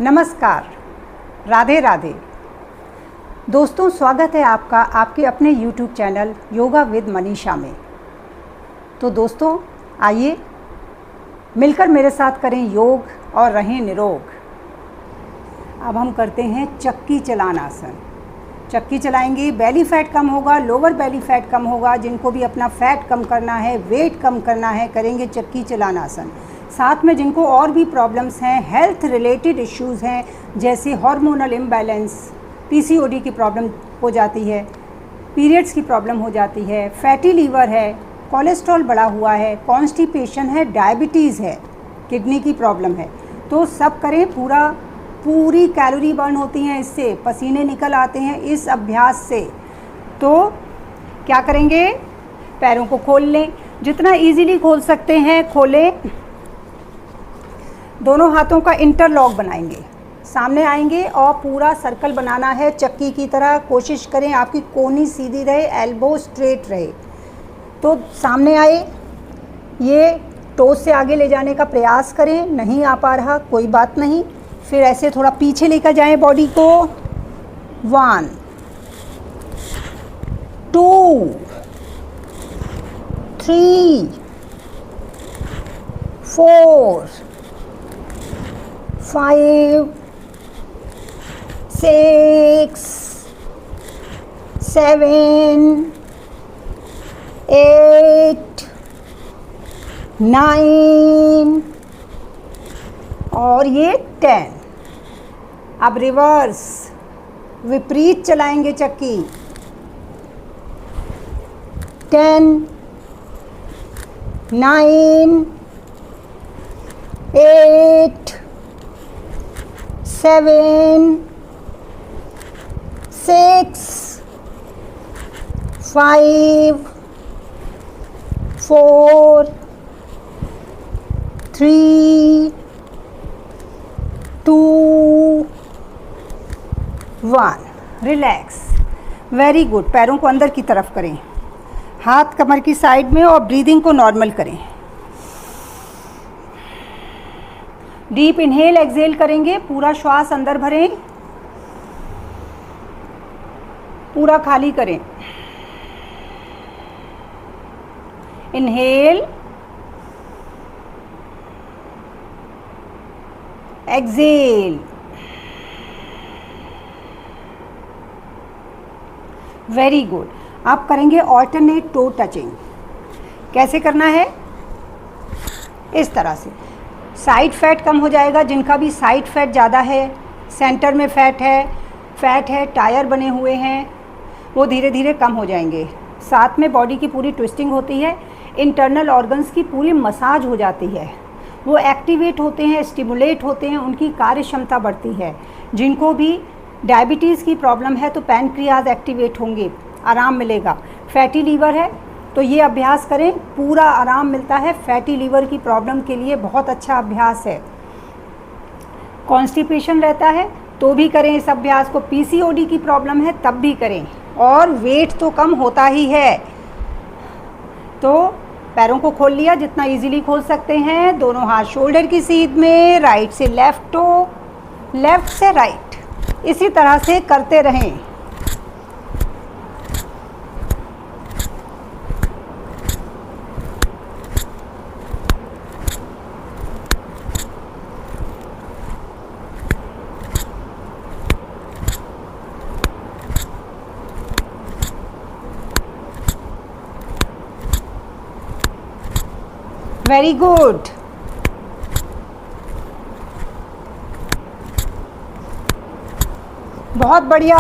नमस्कार, राधे राधे। दोस्तों, स्वागत है आपका आपके अपने YouTube channel yoga with Manisha में। तो दोस्तों, आइए मिलकर मेरे साथ करें योग और रहें निरोग। अब हम करते हैं चक्की चलान आसन। चक्की चलाएंगे, बेली फैट कम होगा, लोअर बेली फैट कम होगा। जिनको भी अपना फैट कम करना है, वेट कम करना है, करेंगे चक्की चलान आसन। साथ में जिनको और भी प्रॉब्लम्स हैं, हेल्थ रिलेटेड इश्यूज़ हैं, जैसे हार्मोनल इम्बैलेंस, पीसीओडी की प्रॉब्लम हो जाती है, पीरियड्स की प्रॉब्लम हो जाती है, फैटी लीवर है, कोलेस्ट्रॉल बढ़ा हुआ है, कॉन्स्टिपेशन है, डायबिटीज़ है, किडनी की प्रॉब्लम है, तो सब करें। पूरी कैलोरी बर्न होती हैं इससे, पसीने निकल आते हैं इस अभ्यास से। तो क्या करेंगे, पैरों को खोल लें, जितना इजीली खोल सकते हैं खोलें। दोनों हाथों का इंटरलॉक बनाएंगे, सामने आएंगे और पूरा सर्कल बनाना है चक्की की तरह। कोशिश करें आपकी कोहनी सीधी रहे, एल्बो स्ट्रेट रहे। तो सामने आए, ये टोज से आगे ले जाने का प्रयास करें, नहीं आ पा रहा कोई बात नहीं, फिर ऐसे थोड़ा पीछे लेकर जाएं बॉडी को। 1 2 3 4 5 6 7 8 9 और ये 10। अब रिवर्स विपरीत चलाएंगे चक्की। 10 9 8 7 6 5 4 3 2 1। Relax, very good. पैरों को अंदर की तरफ करें, हाथ कमर की साइड में, और ब्रीदिंग को नॉर्मल करें। डीप इनहेल एक्सहेल करेंगे, पूरा श्वास अंदर भरें, पूरा खाली करें। Inhale, exhale. Very good. अब करेंगे ऑल्टरनेट टो टचिंग। कैसे करना है, इस तरह से। साइड फैट कम हो जाएगा, जिनका भी साइड फैट ज़्यादा है, सेंटर में फैट है, टायर बने हुए हैं, वो धीरे धीरे कम हो जाएंगे। साथ में बॉडी की पूरी ट्विस्टिंग होती है, इंटरनल ऑर्गन्स की पूरी मसाज हो जाती है, वो एक्टिवेट होते हैं, स्टिमुलेट होते हैं, उनकी कार्य क्षमता बढ़ती है। जिनको भी डायबिटीज़ की प्रॉब्लम है तो पैनक्रियाज एक्टिवेट होंगे, आराम मिलेगा। फैटी लीवर है तो ये अभ्यास करें, पूरा आराम मिलता है। फैटी लीवर की प्रॉब्लम के लिए बहुत अच्छा अभ्यास है। कॉन्स्टिपेशन रहता है तो भी करें इस अभ्यास को, पीसीओडी की प्रॉब्लम है तब भी करें, और वेट तो कम होता ही है। तो पैरों को खोल लिया, जितना इजीली खोल सकते हैं। दोनों हाथ शोल्डर की सीध में, राइट से लेफ्ट टो, लेफ्ट से राइट, इसी तरह से करते रहें। Very good. बहुत बढ़िया।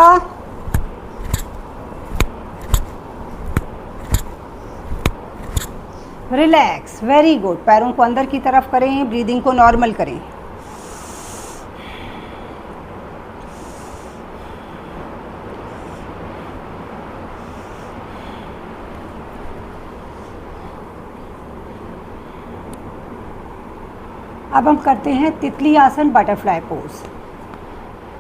Relax, very good. पैरों को अंदर की तरफ करें, ब्रीदिंग को नॉर्मल करें। अब हम करते हैं तितली आसन, बटरफ्लाई पोज।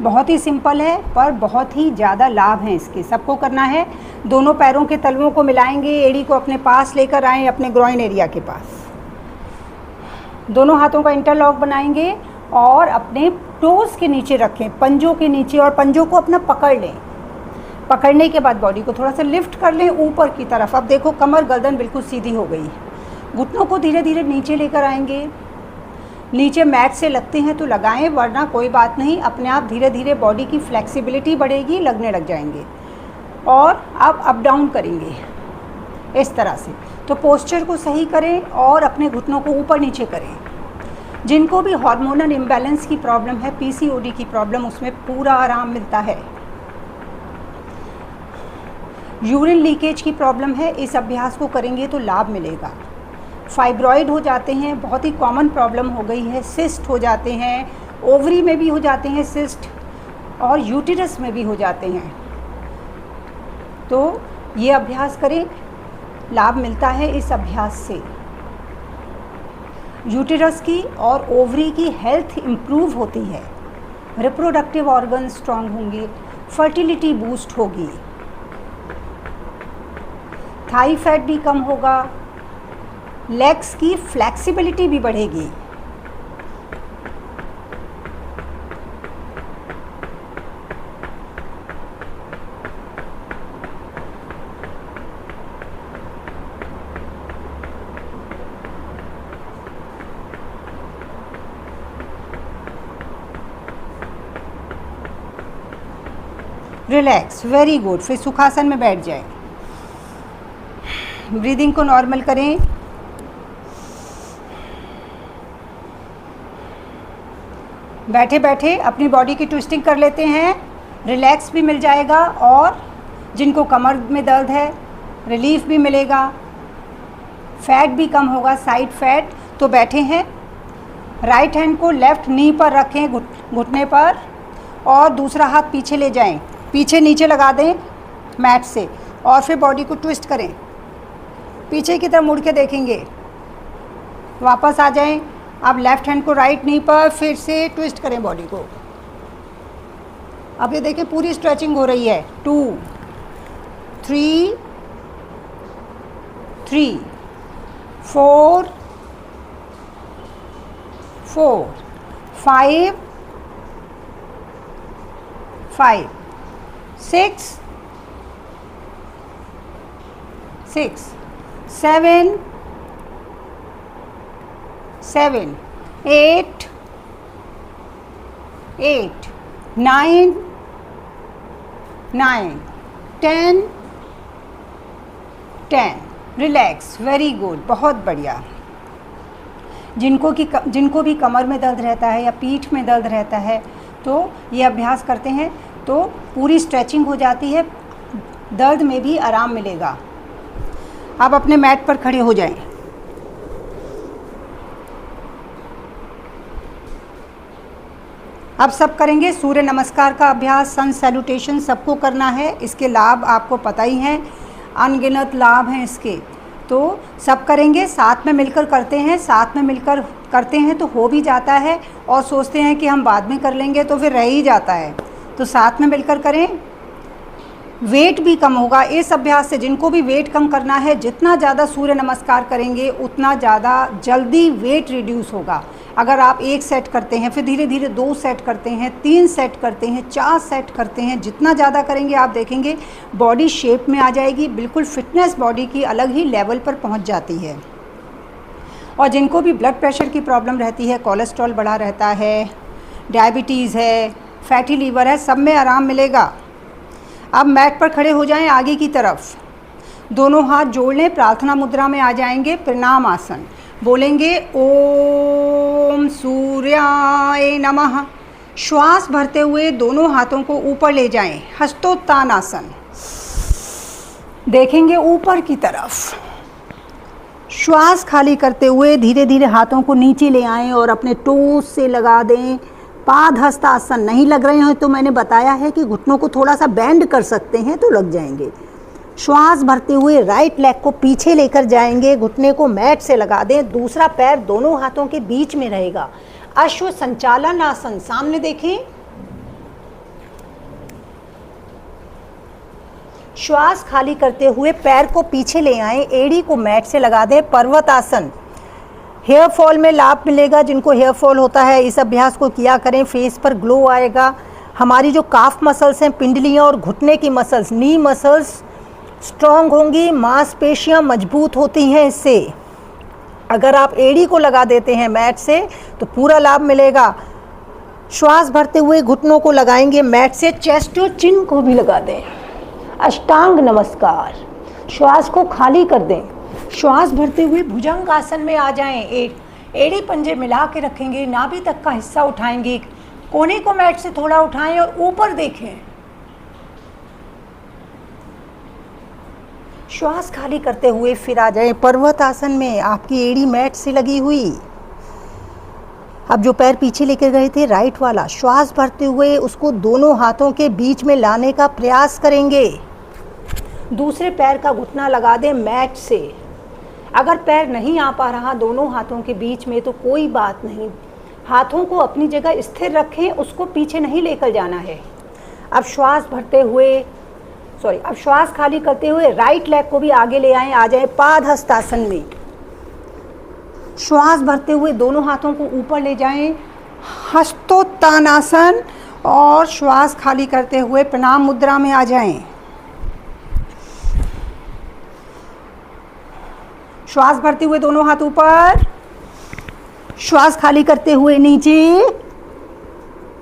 बहुत ही सिंपल है पर बहुत ही ज़्यादा लाभ हैं इसके। सबको करना है। दोनों पैरों के तलवों को मिलाएंगे, एड़ी को अपने पास लेकर आएँ, अपने ग्रॉइन एरिया के पास। दोनों हाथों का इंटरलॉक बनाएंगे और अपने टोस के नीचे रखें, पंजों के नीचे, और पंजों को अपना पकड़ लें। पकड़ने के बाद बॉडी को थोड़ा सा लिफ्ट कर लें ऊपर की तरफ। अब देखो कमर गर्दन बिल्कुल सीधी हो गई। घुटनों को धीरे धीरे नीचे लेकर आएंगे। नीचे मैट से लगते हैं तो लगाएं, वरना कोई बात नहीं, अपने आप धीरे धीरे बॉडी की फ्लेक्सिबिलिटी बढ़ेगी, लगने लग जाएंगे। और अब अप डाउन करेंगे इस तरह से। तो पोस्चर को सही करें और अपने घुटनों को ऊपर नीचे करें। जिनको भी हार्मोनल इम्बैलेंस की प्रॉब्लम है, पीसीओडी की प्रॉब्लम, उसमें पूरा आराम मिलता है। यूरिन लीकेज की प्रॉब्लम है, इस अभ्यास को करेंगे तो लाभ मिलेगा। फाइब्रॉइड हो जाते हैं, बहुत ही कॉमन प्रॉब्लम हो गई है। सिस्ट हो जाते हैं, ओवरी में भी हो जाते हैं सिस्ट, और यूटिरस में भी हो जाते हैं। तो ये अभ्यास करें, लाभ मिलता है इस अभ्यास से। यूटिरस की और ओवरी की हेल्थ इम्प्रूव होती है, रिप्रोडक्टिव ऑर्गन स्ट्रांग होंगे, फर्टिलिटी बूस्ट होगी, थाई फैट भी कम होगा, लेग्स की फ्लेक्सिबिलिटी भी बढ़ेगी। Relax, very good. फिर सुखासन में बैठ जाए। ब्रीदिंग को नॉर्मल करें। बैठे बैठे अपनी बॉडी की ट्विस्टिंग कर लेते हैं, रिलैक्स भी मिल जाएगा, और जिनको कमर में दर्द है रिलीफ भी मिलेगा, फैट भी कम होगा, साइड फैट। तो बैठे हैं, राइट हैंड को लेफ़्ट नी पर रखें, घुटने पर, और दूसरा हाथ पीछे ले जाएं, पीछे नीचे लगा दें मैट से, और फिर बॉडी को ट्विस्ट करें। पीछे की तरफ मुड़ के देखेंगे, वापस आ जाएं। अब लेफ़्ट हैंड को राइट नी पर फिर से ट्विस्ट करें बॉडी को। अब ये देखें पूरी स्ट्रेचिंग हो रही है। 2 3 3 4 4 5 5 6 6 7 7 8 8 9 9 10 10। रिलैक्स, वेरी गुड, बहुत बढ़िया। जिनको भी कमर में दर्द रहता है या पीठ में दर्द रहता है, तो ये अभ्यास करते हैं तो पूरी स्ट्रेचिंग हो जाती है, दर्द में भी आराम मिलेगा। आप अपने मैट पर खड़े हो जाएं। अब सब करेंगे सूर्य नमस्कार का अभ्यास, सन सैल्यूटेशन सबको करना है। इसके लाभ आपको पता ही हैं, अनगिनत लाभ हैं इसके। तो सब करेंगे, साथ में मिलकर करते हैं। साथ में मिलकर करते हैं तो हो भी जाता है, और सोचते हैं कि हम बाद में कर लेंगे तो फिर रह ही जाता है। तो साथ में मिलकर करें, वेट भी कम होगा इस अभ्यास से। जिनको भी वेट कम करना है, जितना ज़्यादा सूर्य नमस्कार करेंगे उतना ज़्यादा जल्दी वेट रिड्यूस होगा। अगर आप 1 सेट करते हैं, फिर धीरे धीरे 2 सेट करते हैं, 3 सेट करते हैं, 4 सेट करते हैं, जितना ज़्यादा करेंगे आप देखेंगे बॉडी शेप में आ जाएगी, बिल्कुल फिटनेस बॉडी की अलग ही लेवल पर पहुंच जाती है। और जिनको भी ब्लड प्रेशर की प्रॉब्लम रहती है, कोलेस्ट्रॉल बढ़ा रहता है, डायबिटीज़ है, फैटी लीवर है, सब में आराम मिलेगा। अब मैट पर खड़े हो जाएं आगे की तरफ, दोनों हाथ जोड़ लें, प्रार्थना मुद्रा में आ जाएंगे, प्रणाम आसन। बोलेंगे ओम सूर्याय नमः। श्वास भरते हुए दोनों हाथों को ऊपर ले जाएं, हस्तोत्तान आसन। देखेंगे ऊपर की तरफ, श्वास खाली करते हुए धीरे धीरे हाथों को नीचे ले आएं और अपने टोस से लगा दें। पाद हस्त आसन नहीं लग रहे हैं तो मैंने बताया है कि घुटनों को थोड़ा सा बेंड कर सकते हैं तो लग जाएंगे। श्वास भरते हुए राइट लेग को पीछे लेकर जाएंगे, घुटने को मैट से लगा दें, दूसरा पैर दोनों हाथों के बीच में रहेगा। अश्व संचालन आसन, सामने देखें, श्वास खाली करते हुए पैर को पीछे ले आएं, एड़ी को मैट से लगा दें। पर्वत आसन, हेयर फॉल में लाभ मिलेगा। जिनको हेयर फॉल होता है इस अभ्यास को किया करें, फेस पर ग्लो आएगा। हमारी जो काफ मसल्स हैं, पिंडलियाँ और घुटने की मसल्स, नी मसल्स स्ट्रॉन्ग होंगी, मांसपेशियाँ मजबूत होती हैं इससे। अगर आप एड़ी को लगा देते हैं मैट से तो पूरा लाभ मिलेगा। श्वास भरते हुए घुटनों को लगाएंगे मैट से, चेस्ट और चिन को भी लगा दें। अष्टांग नमस्कार। श्वास को खाली कर दें। श्वास भरते हुए भुजंग आसन में आ जाएं। एड़ी पंजे मिला के रखेंगे, नाभि तक का हिस्सा उठाएंगे, कोने को मैट से थोड़ा उठाएं और ऊपर देखें। श्वास खाली करते हुए फिर आ जाएं पर्वत आसन में, आपकी एड़ी मैट से लगी हुई। अब जो पैर पीछे लेकर गए थे राइट वाला, श्वास भरते हुए उसको दोनों हाथों के बीच में लाने का प्रयास करेंगे। दूसरे पैर का घुटना लगा दें मैट से। अगर पैर नहीं आ पा रहा दोनों हाथों के बीच में तो कोई बात नहीं, हाथों को अपनी जगह स्थिर रखें, उसको पीछे नहीं लेकर जाना है। अब श्वास भरते हुए अब श्वास खाली करते हुए राइट लेग को भी आगे ले आएं, आ जाए पादहस्त आसन में। श्वास भरते हुए दोनों हाथों को ऊपर ले जाएं, हस्तोत्तानासन, और श्वास खाली करते हुए प्रणाम मुद्रा में आ जाएं। श्वास भरते हुए दोनों हाथ ऊपर, श्वास खाली करते हुए नीचे।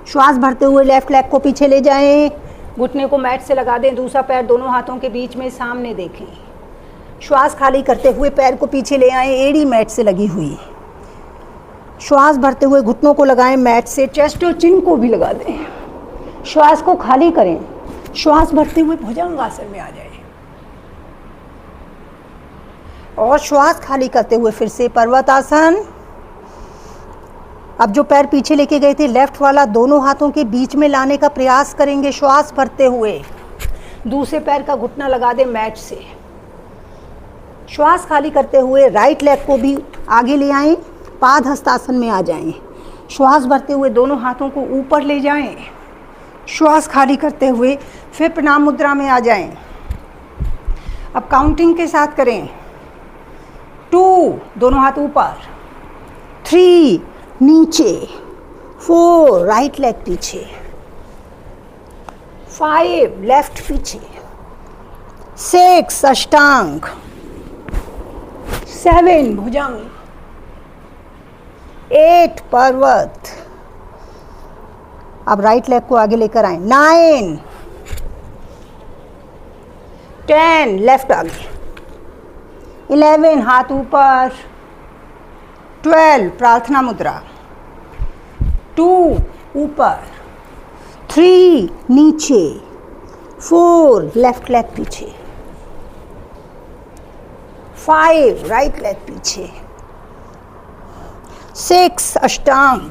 श्वास भरते हुए लेफ्ट लेग को पीछे ले जाएं, घुटने को मैट से लगा दें, दूसरा पैर दोनों हाथों के बीच में सामने देखें। श्वास खाली करते हुए पैर को पीछे ले आएं, एड़ी मैट से लगी हुई। श्वास भरते हुए घुटनों को लगाएं मैट से, चेस्ट और चिन को भी लगा दें। श्वास को खाली करें। श्वास भरते हुए भुजंग आसन में आ जाएं और श्वास खाली करते हुए फिर से पर्वतासन। अब जो पैर पीछे लेके गए थे लेफ्ट वाला, दोनों हाथों के बीच में लाने का प्रयास करेंगे श्वास भरते हुए। दूसरे पैर का घुटना लगा दें मैट से। श्वास खाली करते हुए राइट लेग को भी आगे ले आएं, पादहस्तासन में आ जाएं। श्वास भरते हुए दोनों हाथों को ऊपर ले जाएं। श्वास खाली करते हुए फिर प्रणाम मुद्रा में आ जाएं। अब काउंटिंग के साथ करें। 2 दोनों हाथ ऊपर, 3 नीचे, 4 राइट लेग पीछे, 5 लेफ्ट पीछे, 6 अष्टांग, 7 भुजंग, 8 पर्वत। अब राइट लेग को आगे लेकर आए। 9 10 लेफ्ट आगे, 11 हाथ ऊपर, 12 प्रार्थना मुद्रा, 2 ऊपर, 3 नीचे, 4 लेफ्ट लेग पीछे, 5 राइट लेग पीछे, 6 अष्टांग,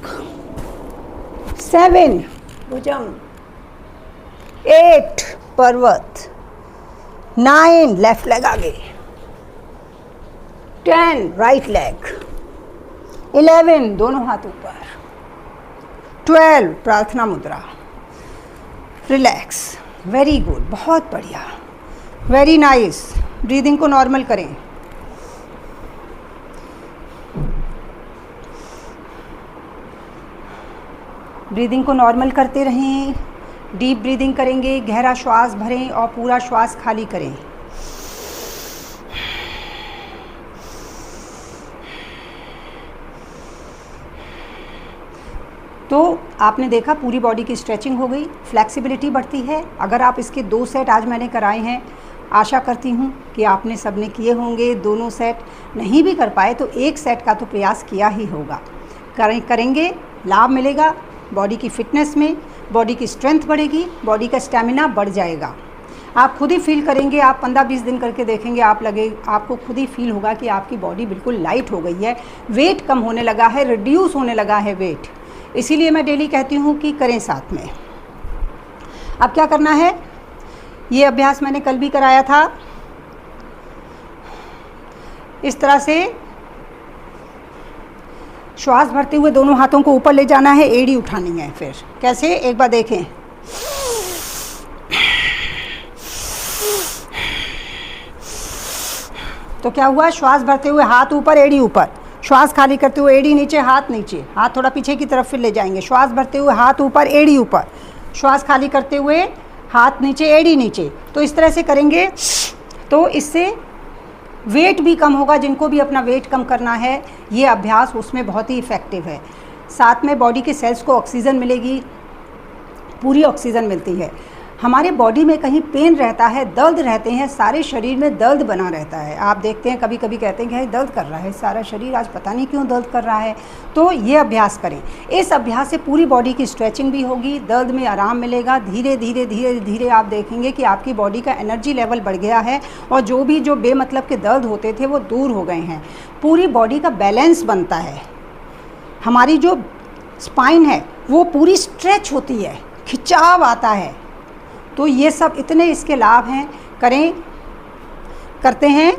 7 भुजंग, 8 पर्वत, 9 लेफ्ट लेग आगे, 10 राइट लेग, 11 दोनों हाथ ऊपर, 12 प्रार्थना मुद्रा। रिलैक्स। वेरी गुड, बहुत बढ़िया, वेरी नाइस। ब्रीदिंग को नॉर्मल करें। ब्रीदिंग को नॉर्मल करते रहें। डीप ब्रीदिंग करेंगे, गहरा श्वास भरें और पूरा श्वास खाली करें। तो आपने देखा पूरी बॉडी की स्ट्रेचिंग हो गई, फ्लेक्सिबिलिटी बढ़ती है। अगर आप इसके 2 सेट आज मैंने कराए हैं, आशा करती हूँ कि आपने सबने किए होंगे। दोनों सेट नहीं भी कर पाए तो 1 सेट का तो प्रयास किया ही होगा। करेंगे, लाभ मिलेगा बॉडी की फिटनेस में, बॉडी की स्ट्रेंथ बढ़ेगी, बॉडी का स्टेमिना बढ़ जाएगा। आप खुद ही फील करेंगे। आप 15-20 दिन करके देखेंगे, आपको खुद ही फील होगा कि आपकी बॉडी बिल्कुल लाइट हो गई है, वेट कम होने लगा है, रिड्यूस होने लगा है वेट। इसीलिए मैं डेली कहती हूँ कि करें साथ में। अब क्या करना है, ये अभ्यास मैंने कल भी कराया था। इस तरह से श्वास भरते हुए दोनों हाथों को ऊपर ले जाना है, एड़ी उठानी है। फिर कैसे, एक बार देखें। तो क्या हुआ, श्वास भरते हुए हाथ ऊपर, एड़ी ऊपर, श्वास खाली करते हुए एड़ी नीचे, हाथ नीचे, हाथ थोड़ा पीछे की तरफ फिर ले जाएंगे। श्वास भरते हुए हाथ ऊपर, एड़ी ऊपर, श्वास खाली करते हुए हाथ नीचे, एड़ी नीचे। तो इस तरह से करेंगे तो इससे वेट भी कम होगा। जिनको भी अपना वेट कम करना है, ये अभ्यास उसमें बहुत ही इफ़ेक्टिव है। साथ में बॉडी के सेल्स को ऑक्सीजन मिलेगी, पूरी ऑक्सीजन मिलती है। हमारे बॉडी में कहीं पेन रहता है, दर्द रहते हैं, सारे शरीर में दर्द बना रहता है। आप देखते हैं कभी कभी कहते हैं कि दर्द कर रहा है सारा शरीर, आज पता नहीं क्यों दर्द कर रहा है। तो ये अभ्यास करें। इस अभ्यास से पूरी बॉडी की स्ट्रेचिंग भी होगी, दर्द में आराम मिलेगा। धीरे धीरे धीरे धीरे आप देखेंगे कि आपकी बॉडी का एनर्जी लेवल बढ़ गया है और जो बेमतलब के दर्द होते थे वो दूर हो गए हैं। पूरी बॉडी का बैलेंस बनता है, हमारी जो स्पाइन है वो पूरी स्ट्रेच होती है, खिंचाव आता है। तो ये सब इतने इसके लाभ हैं। करते हैं।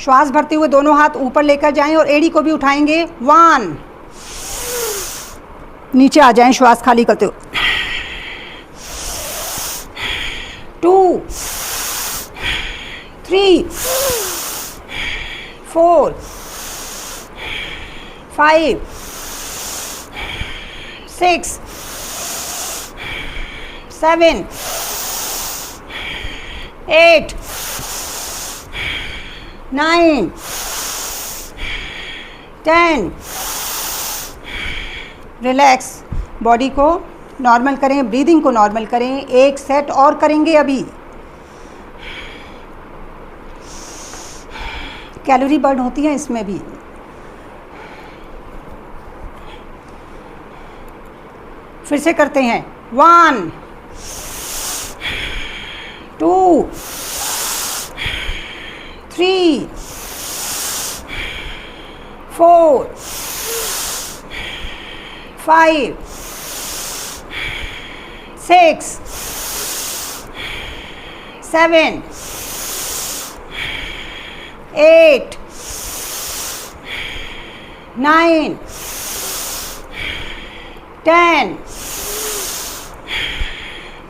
श्वास भरते हुए दोनों हाथ ऊपर लेकर जाएं और एड़ी को भी उठाएंगे। 1, नीचे आ जाएं श्वास खाली करते हुए। 2, 3, 4, 5, 6, 7, 8, 9, 10। रिलैक्स, बॉडी को नॉर्मल करें, ब्रीदिंग को नॉर्मल करें। एक सेट और करेंगे अभी। कैलोरी बर्न होती है इसमें भी। फिर से करते हैं। 1, 2, 3, 4, 5, 6, 7, 8, 9, 10।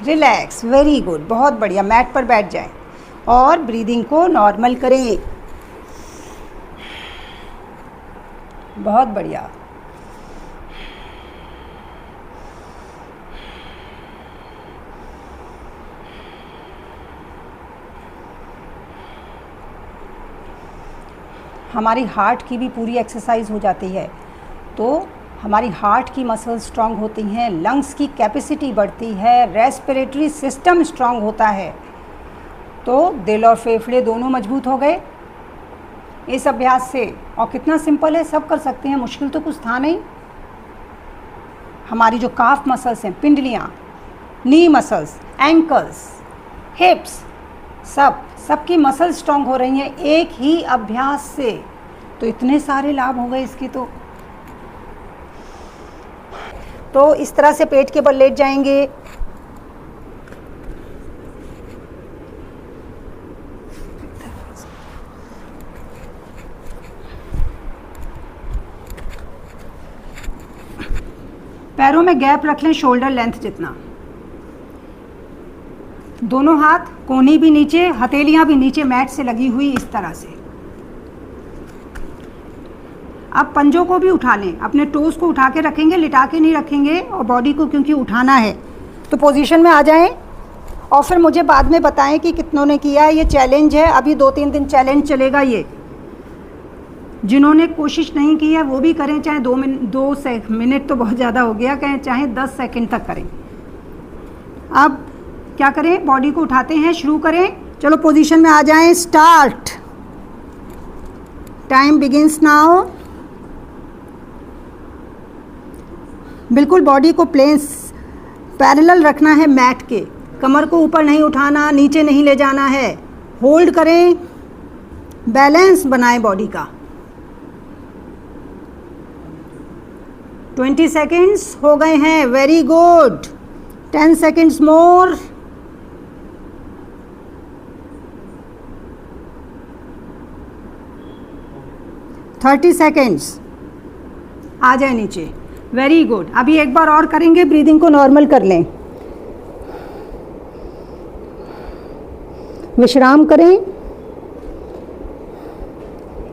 रिलैक्स, वेरी गुड, बहुत बढ़िया। मैट पर बैठ जाएं और ब्रीदिंग को नॉर्मल करें। बहुत बढ़िया। हमारी हार्ट की भी पूरी एक्सरसाइज हो जाती है, तो हमारी हार्ट की मसल्स स्ट्रांग होती हैं, लंग्स की कैपेसिटी बढ़ती है, रेस्पिरेटरी सिस्टम स्ट्रांग होता है, तो दिल और फेफड़े दोनों मजबूत हो गए इस अभ्यास से। और कितना सिंपल है, सब कर सकते हैं, मुश्किल तो कुछ था नहीं। हमारी जो काफ मसल्स हैं, पिंडलियाँ, नी मसल्स, एंकल्स, हिप्स, सबकी मसल्स स्ट्रांग हो रही हैं एक ही अभ्यास से। तो इतने सारे लाभ हो गए इसके। तो इस तरह से पेट के बल लेट जाएंगे। पैरों में गैप रख लें शोल्डर लेंथ जितना। दोनों हाथ कोहनी भी नीचे, हथेलियां भी नीचे मैट से लगी हुई इस तरह से। अब पंजों को भी उठा लें, अपने टोस को उठा के रखेंगे, लिटा के नहीं रखेंगे। और बॉडी को क्योंकि उठाना है तो पोजीशन में आ जाएं और फिर मुझे बाद में बताएं कि कितनों ने किया है। ये चैलेंज है, अभी 2-3 दिन चैलेंज चलेगा ये। जिन्होंने कोशिश नहीं की है वो भी करें, चाहे 2 मिनट तो बहुत ज़्यादा हो गया, कहें चाहे 10 सेकंड तक करें। अब क्या करें, बॉडी को उठाते हैं, शुरू करें। चलो पोजीशन में आ जाएं, स्टार्ट। Time begins now. बिल्कुल बॉडी को प्लेन पैरेलल रखना है मैट के, कमर को ऊपर नहीं उठाना, नीचे नहीं ले जाना है। होल्ड करें, बैलेंस बनाएं बॉडी का। 20 सेकेंड्स हो गए हैं, very good. 10 seconds more. Thirty seconds. आ जाए नीचे, वेरी गुड। अभी एक बार और करेंगे, ब्रीदिंग को नॉर्मल कर लें, विश्राम करें।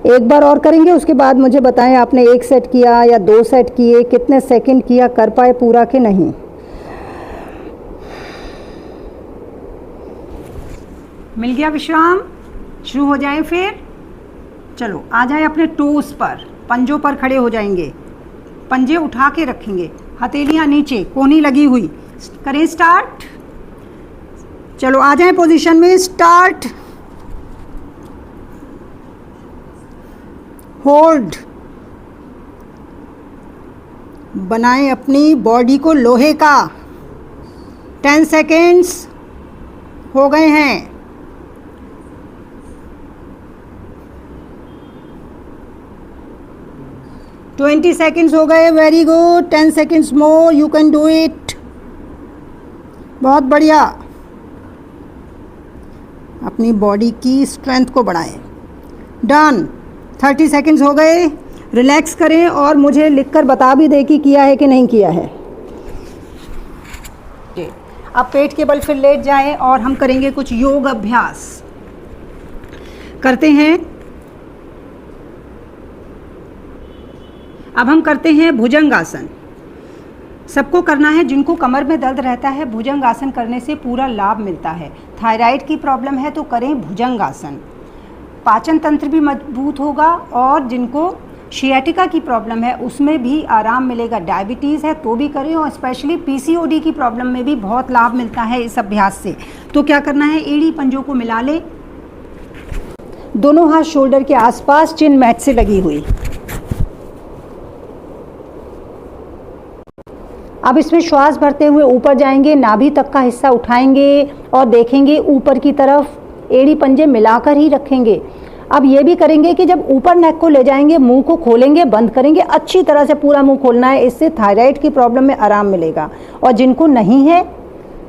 एक बार और करेंगे, उसके बाद मुझे बताएं आपने 1 सेट किया या 2 सेट किए, कितने सेकंड किया, कर पाए पूरा कि नहीं। मिल गया विश्राम, शुरू हो जाए फिर। चलो आ जाए अपने टोस पर, पंजों पर खड़े हो जाएंगे, पंजे उठा के रखेंगे, हथेलियाँ नीचे, कोहनी लगी हुई। करें स्टार्ट। चलो आ जाए पोजीशन में, स्टार्ट। होल्ड। बनाएं अपनी बॉडी को लोहे का। 10 सेकेंड्स हो गए हैं। ट्वेंटी सेकेंड्स हो गए। Very good. 10 seconds more, you can do it. बहुत बढ़िया। अपनी बॉडी की स्ट्रेंथ को बढ़ाएं। डन। 30 सेकेंड्स हो गए। रिलैक्स करें और मुझे लिखकर बता भी दे कि किया है कि नहीं किया है। अब पेट के बल फिर लेट जाएं और हम करेंगे कुछ योग अभ्यास। करते हैं। अब हम करते हैं भुजंग आसन। सबको करना है, जिनको कमर में दर्द रहता है भुजंग आसन करने से पूरा लाभ मिलता है। थायराइड की प्रॉब्लम है तो करें भुजंग आसन, पाचन तंत्र भी मजबूत होगा। और जिनको शियाटिका की प्रॉब्लम है उसमें भी आराम मिलेगा। डायबिटीज़ है तो भी करें, और स्पेशली पीसीओडी की प्रॉब्लम में भी बहुत लाभ मिलता है इस अभ्यास से। तो क्या करना है, एड़ी पंजों को मिला लें, दोनों हाथ शोल्डर के आसपास, चिन मैट से लगी हुई। अब इसमें श्वास भरते हुए ऊपर जाएंगे, नाभि तक का हिस्सा उठाएंगे और देखेंगे ऊपर की तरफ, एड़ी पंजे मिलाकर ही रखेंगे। अब ये भी करेंगे कि जब ऊपर नेक को ले जाएंगे, मुंह को खोलेंगे, बंद करेंगे, अच्छी तरह से पूरा मुंह खोलना है। इससे थायराइड की प्रॉब्लम में आराम मिलेगा। और जिनको नहीं है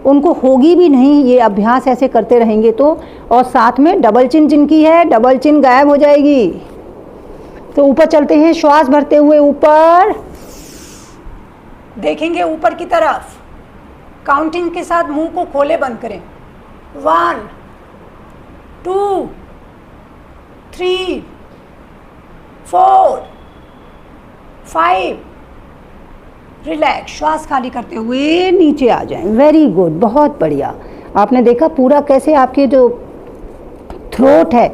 उनको होगी भी नहीं, ये अभ्यास ऐसे करते रहेंगे तो। और साथ में डबल चिन जिनकी है, डबल चिन गायब हो जाएगी। तो ऊपर चलते हैं, श्वास भरते हुए ऊपर देखेंगे ऊपर की तरफ, काउंटिंग के साथ मुंह को खोले बंद करें। 1 2 3 4 5। रिलैक्स। श्वास खाली करते हुए नीचे आ जाएं। वेरी गुड, बहुत बढ़िया। आपने देखा पूरा कैसे आपके जो थ्रोट है,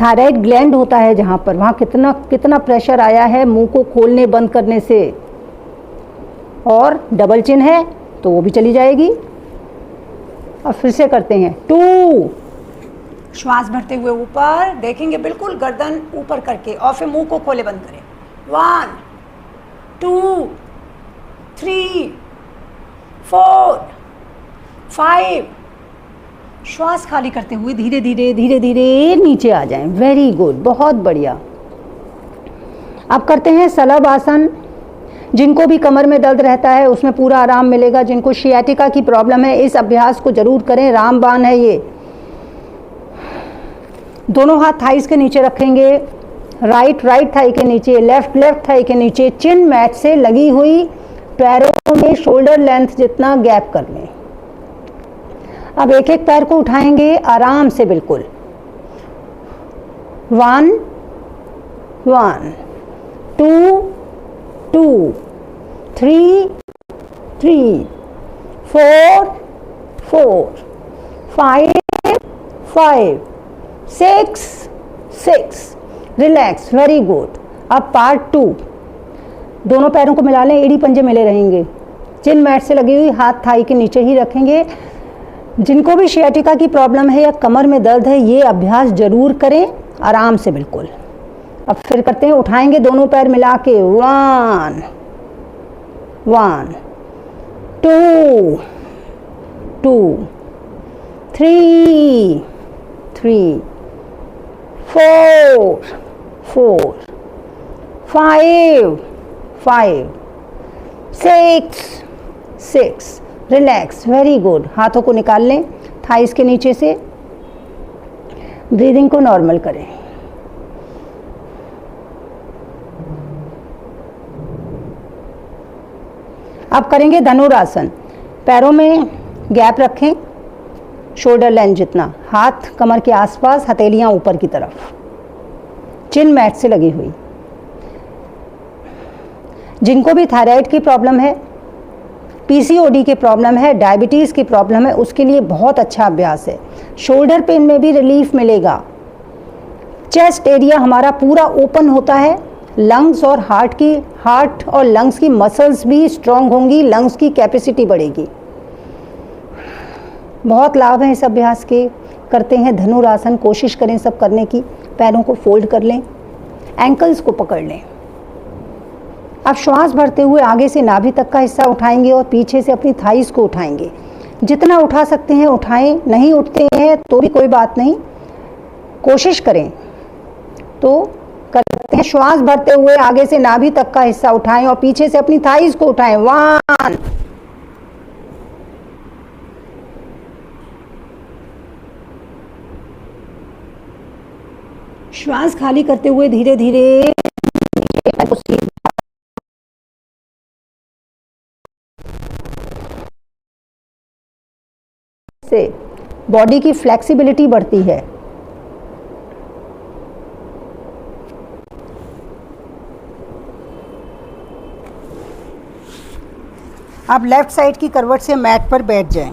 थायराइड ग्लैंड होता है जहाँ पर, वहाँ कितना कितना प्रेशर आया है मुंह को खोलने बंद करने से। और डबल चिन है तो वो भी चली जाएगी। अब फिर से करते हैं। 2। श्वास भरते हुए ऊपर देखेंगे, बिल्कुल गर्दन ऊपर करके, और फिर मुंह को खोले बंद करें। 1 2 3 4 5। श्वास खाली करते हुए धीरे धीरे धीरे धीरे नीचे आ जाएं। वेरी गुड, बहुत बढ़िया। अब करते हैं सलभ आसन। जिनको भी कमर में दर्द रहता है उसमें पूरा आराम मिलेगा। जिनको शियाटिका की प्रॉब्लम है इस अभ्यास को जरूर करें, रामबाण है ये। दोनों हाथ थाइस के नीचे रखेंगे, राइट थाई के नीचे, लेफ्ट थाई के नीचे, चिन मैट से लगी हुई, पैरों में शोल्डर लेंथ जितना गैप कर लें। अब एक एक पैर को उठाएंगे आराम से, बिल्कुल। 1 1 2 2 3 3 4 4 5 5 6 6। रिलैक्स। Very good. अब पार्ट 2। दोनों पैरों को मिला लें, एड़ी पंजे मिले रहेंगे, चिन मैट से लगी हुई, हाथ थाई के नीचे ही रखेंगे। जिनको भी शियाटिका की प्रॉब्लम है या कमर में दर्द है ये अभ्यास जरूर करें, आराम से, बिल्कुल। अब फिर करते हैं, उठाएंगे दोनों पैर मिला के। 1 1 2 2 3 3 4 4 5 5 6 6। रिलैक्स। Very good. हाथों को निकाल लें थाइस के नीचे से, ब्रीदिंग को नॉर्मल करें। अब करेंगे धनुरासन। पैरों में गैप रखें, शोल्डर लेंथ जितना, हाथ कमर के आसपास, हथेलियां ऊपर की तरफ, चिन मैट से लगी हुई। जिनको भी थायराइड की प्रॉब्लम है, पीसीओडी की प्रॉब्लम है, डायबिटीज़ की प्रॉब्लम है, उसके लिए बहुत अच्छा अभ्यास है। शोल्डर पेन में भी रिलीफ मिलेगा। चेस्ट एरिया हमारा पूरा ओपन होता है। लंग्स और हार्ट और लंग्स की मसल्स भी स्ट्रांग होंगी, लंग्स की कैपेसिटी बढ़ेगी। बहुत लाभ हैं इस अभ्यास के। करते हैं धनुरासन, कोशिश करें सब करने की। पैरों को फोल्ड कर लें, एंकल्स को पकड़ लें। अब श्वास भरते हुए आगे से नाभि तक का हिस्सा उठाएंगे और पीछे से अपनी थाइस को उठाएंगे। जितना उठा सकते हैं उठाएं, नहीं उठते हैं तो भी कोई बात नहीं, कोशिश करें तो करते हैं। श्वास भरते हुए आगे से नाभि तक का हिस्सा उठाएं और पीछे से अपनी थाइस को उठाएं। 1 श्वास खाली करते हुए धीरे धीरे से बॉडी की फ्लेक्सिबिलिटी बढ़ती है। अब लेफ्ट साइड की करवट से मैट पर बैठ जाएं।